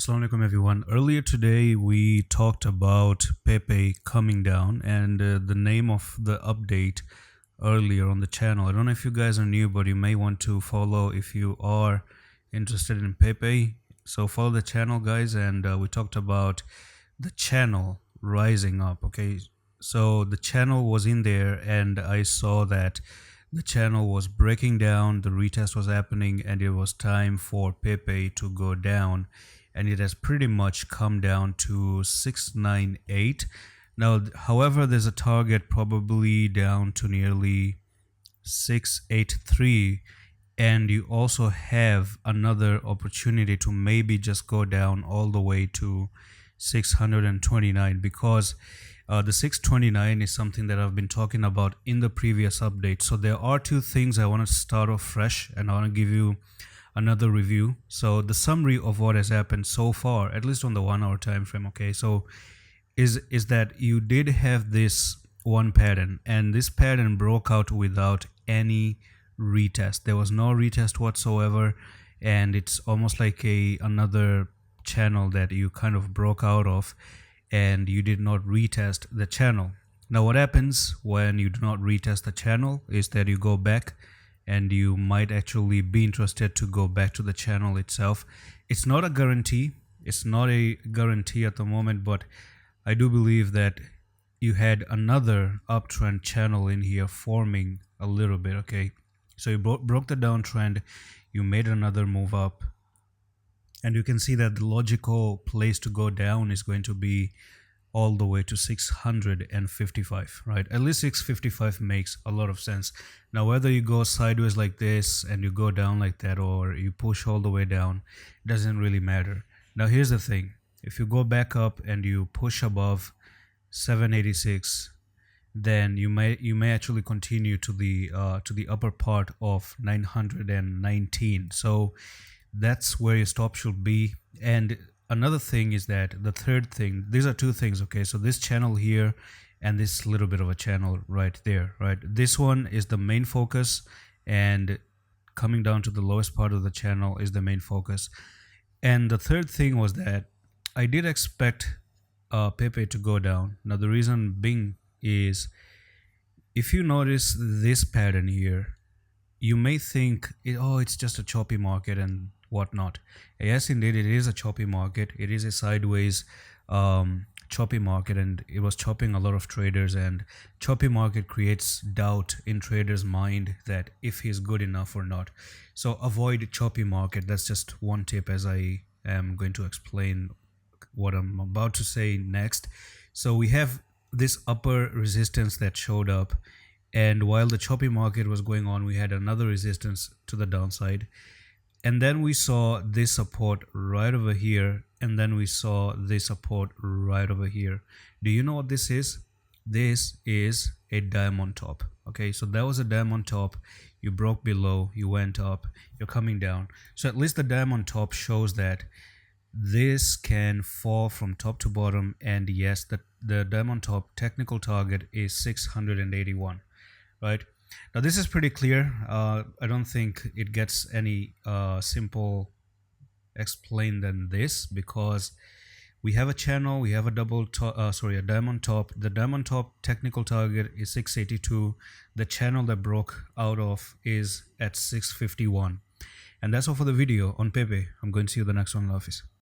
Assalamu alaikum everyone. Earlier today we talked about Pepe coming down and the name of the update earlier on the channel. I don't know if you guys are new, but you may want to follow if you are interested in Pepe. So follow the channel guys, and we talked about the channel rising up. Okay, so the channel was in there and I saw that the channel was breaking down, the retest was happening, and it was time for Pepe to go down, and it has pretty much come down to 698. Now however, there's a target probably down to nearly 683, and you also have another opportunity to maybe just go down all the way to 629, because the 629 is something that I've been talking about in the previous update. So there are two things I want to start off fresh, and I want to give you another review. So the summary of what has happened so far, at least on the 1 hour time frame, okay, so is that you did have this one pattern, and this pattern broke out without any retest. There was no retest whatsoever, and it's almost like another channel that you kind of broke out of, and you did not retest the channel. Now what happens when you do not retest the channel is that you go back, and you might actually be interested to go back to the channel itself. It's not a guarantee, it's not a guarantee at the moment, but I do believe that you had another uptrend channel in here forming a little bit. Okay, so you broke the downtrend, you made another move up, and you can see that the logical place to go down is going to be all the way to 655, right? At least 655 makes a lot of sense. Now whether you go sideways like this and you go down like that, or you push all the way down, doesn't really matter. Now here's the thing, if you go back up and you push above 786, then you may actually continue to the upper part of 919. So that's where your stop should be. And another thing is that the third thing, these are two things, okay? So this channel here and this little bit of a channel right there, right? This one is the main focus, and coming down to the lowest part of the channel is the main focus. And the third thing was that I did expect Pepe to go down. Now the reason being is, if you notice this pattern here, you may think, it's just a choppy market and whatnot. Yes, indeed, it is a choppy market. It is a sideways choppy market, and it was chopping a lot of traders, and choppy market creates doubt in traders' mind that if he's good enough or not. So avoid choppy market. That's just one tip, as I am going to explain what I'm about to say next. So we have this upper resistance that showed up, and while the choppy market was going on, we had another resistance to the downside, and then we saw this support right over here, and then we saw this support right over here. Do you know what this is? This is a diamond top. Okay, so that was a diamond top. You broke below, you went up, you're coming down. So at least the diamond top shows that this can fall from top to bottom, and yes, the diamond top technical target is 681, right? Now this is pretty clear. I don't think it gets any simple explain than this, because we have a channel, we have a a diamond top. The diamond top technical target is 682. The channel that broke out of is at 651. And that's all for the video on Pepe. I'm going to see you the next one. Love.